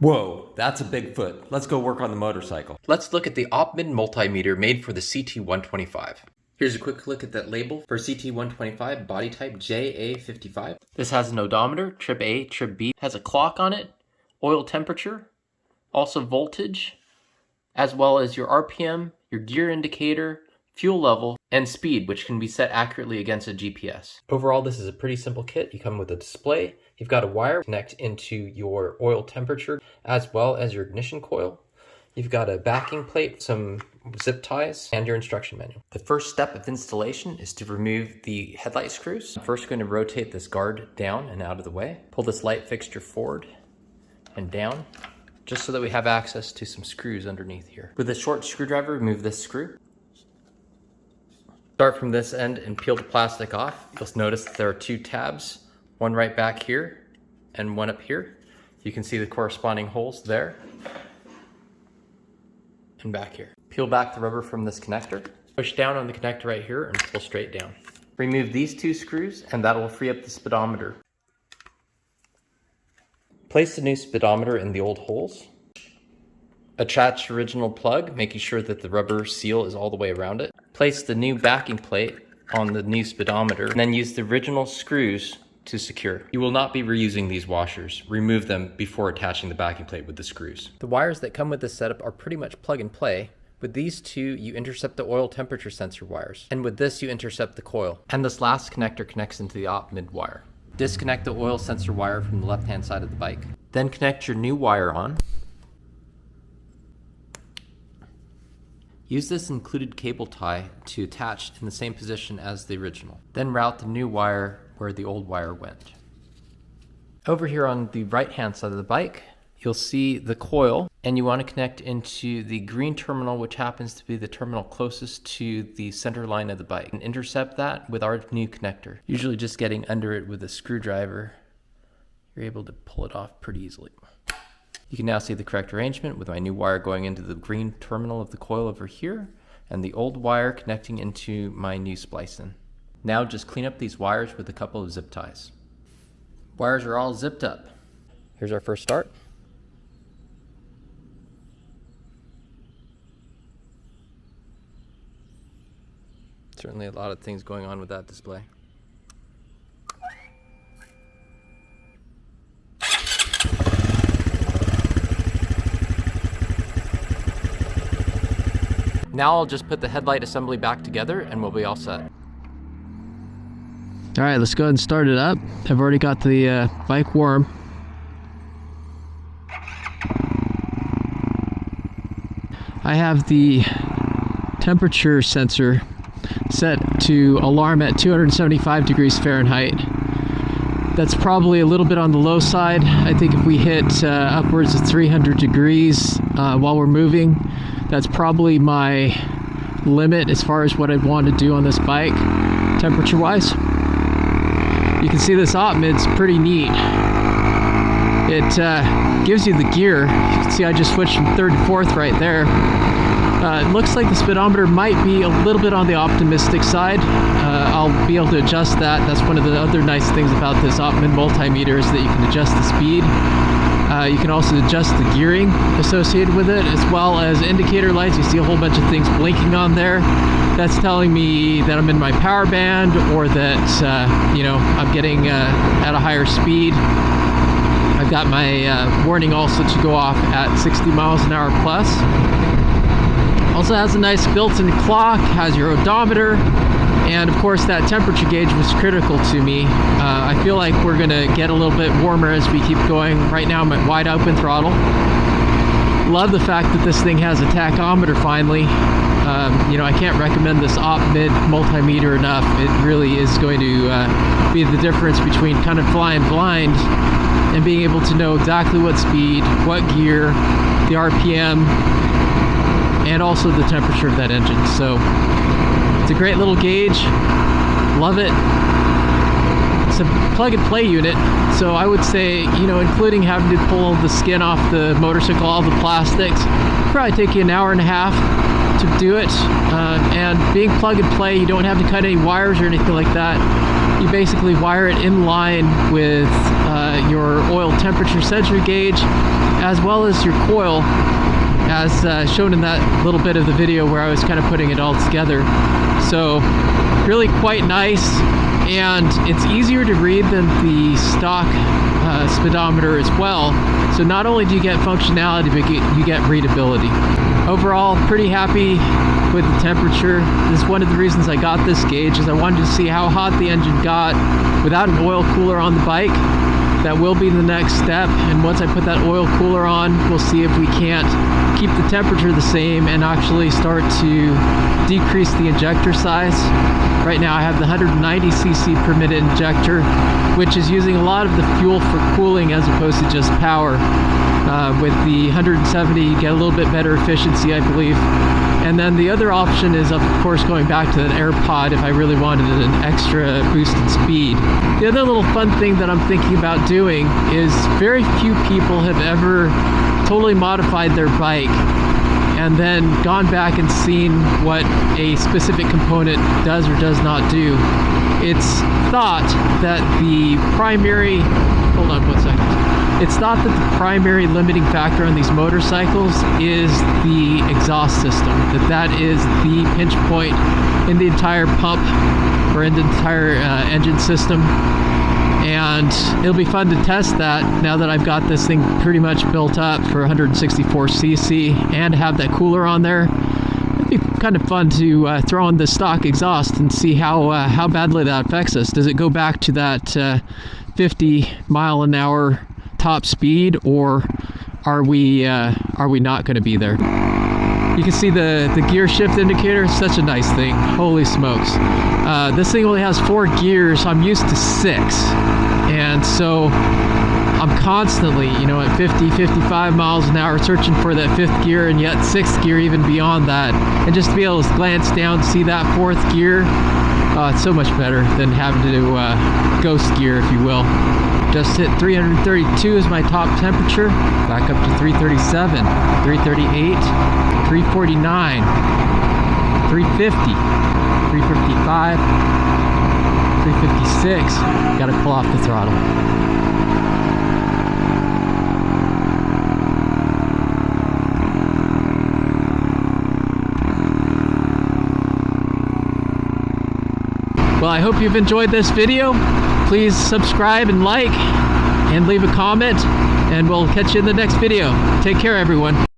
Whoa, that's a big foot. Let's go work on the motorcycle. Let's look at the OPMID Multimeter made for the CT125. Here's a quick look at that label for CT125, body type JA55. This has an odometer, trip A, trip B, has a clock on it, oil temperature, also voltage, as well as your RPM, your gear indicator, fuel level, and speed, which can be set accurately against a GPS. Overall, this is a pretty simple kit. You come with a display, you've got a wire to connect into your oil temperature, as well as your ignition coil. You've got a backing plate, some zip ties, and your instruction manual. The first step of installation is to remove the headlight screws. I'm first going to rotate this guard down and out of the way. Pull this light fixture forward and down, just so that we have access to some screws underneath here. With a short screwdriver, remove this screw. Start from this end and peel the plastic off. You'll notice that there are two tabs, one right back here and one up here. You can see the corresponding holes there and back here. Peel back the rubber from this connector. Push down on the connector right here and pull straight down. Remove these two screws and that will free up the speedometer. Place the new speedometer in the old holes. Attach the original plug, making sure that the rubber seal is all the way around it. Place the new backing plate on the new speedometer, and then use the original screws to secure. You will not be reusing these washers. Remove them before attaching the backing plate with the screws. The wires that come with this setup are pretty much plug and play. With these two, you intercept the oil temperature sensor wires, and with this, you intercept the coil. And this last connector connects into the OPMID wire. Disconnect the oil sensor wire from the left-hand side of the bike. Then connect your new wire on. Use this included cable tie to attach in the same position as the original. Then route the new wire where the old wire went. Over here on the right-hand side of the bike, you'll see the coil, and you want to connect into the green terminal, which happens to be the terminal closest to the center line of the bike, and intercept that with our new connector. Usually just getting under it with a screwdriver, you're able to pull it off pretty easily. You can now see the correct arrangement with my new wire going into the green terminal of the coil over here, and the old wire connecting into my new splicing. Now just clean up these wires with a couple of zip ties. Wires are all zipped up. Here's our first start. Certainly a lot of things going on with that display. Now I'll just put the headlight assembly back together and we'll be all set. All right, let's go ahead and start it up. I've already got the bike warm. I have the temperature sensor set to alarm at 275 degrees Fahrenheit. That's probably a little bit on the low side. I think if we hit upwards of 300 degrees while we're moving, that's probably my limit as far as what I'd want to do on this bike, temperature-wise. You can see this OPMID's pretty neat. It gives you the gear. You can see I just switched from 3rd to 4th right there. It looks like the speedometer might be a little bit on the optimistic side. I'll be able to adjust that. That's one of the other nice things about this OPMID multimeter is that you can adjust the speed. You can also adjust the gearing associated with it, as well as indicator lights. You see a whole bunch of things blinking on there. That's telling me that I'm in my power band, or that you know, I'm getting at a higher speed. I've got my warning also to go off at 60 miles an hour plus. Also has a nice built-in clock, has your odometer, and of course that temperature gauge was critical to me. I feel like we're gonna get a little bit warmer as we keep going. Right now I'm at wide open throttle. Love the fact that this thing has a tachometer finally. You know, I can't recommend this OPMID multimeter enough. It really is going to be the difference between kind of flying blind and being able to know exactly what speed, what gear, the RPM, and also the temperature of that engine. So it's a great little gauge. Love it. It's a plug and play unit, so I would say, you know, including having to pull the skin off the motorcycle, all the plastics, probably take you an hour and a half to do it. And being plug and play, you don't have to cut any wires or anything like that. You basically wire it in line with your oil temperature sensor gauge, as well as your coil, as shown in that little bit of the video where I was kind of putting it all together. So really quite nice, and it's easier to read than the stock speedometer as well. So not only do you get functionality, but you get readability. Overall, pretty happy with the temperature. This is one of the reasons I got this gauge, is I wanted to see how hot the engine got without an oil cooler on the bike. That will be the next step, and once I put that oil cooler on, we'll see if we can't keep the temperature the same and actually start to decrease the injector size. Right now I have the 190cc per minute injector, which is using a lot of the fuel for cooling as opposed to just power. With the 170 you get a little bit better efficiency, I believe. And then the other option is, of course, going back to an AirPod if I really wanted an extra boost in speed. The other little fun thing that I'm thinking about doing is, very few people have ever totally modified their bike and then gone back and seen what a specific component does or does not do. It's thought that the primary, hold on 1 second. It's thought that the primary limiting factor on these motorcycles is the exhaust system, that is the pinch point in the entire pump or in the entire engine system. And it'll be fun to test that now that I've got this thing pretty much built up for 164cc and have that cooler on there. It'd be kind of fun to throw on the stock exhaust and see how badly that affects us. Does it go back to that 50 mile an hour top speed, or are we not going to be there? You can see the gear shift indicator. It's such a nice thing. Holy smokes. This thing only has 4 gears. I'm used to 6, and so I'm constantly, at 50, 55 miles an hour searching for that 5th gear, and yet 6th gear even beyond that. And just to be able to glance down, see that 4th gear, it's so much better than having to do ghost gear, if you will. Just hit 332 is my top temperature. Back up to 337, 338, 349, 350, 355, 356. Gotta pull off the throttle. Well, I hope you've enjoyed this video. Please subscribe and like and leave a comment, and we'll catch you in the next video. Take care, everyone.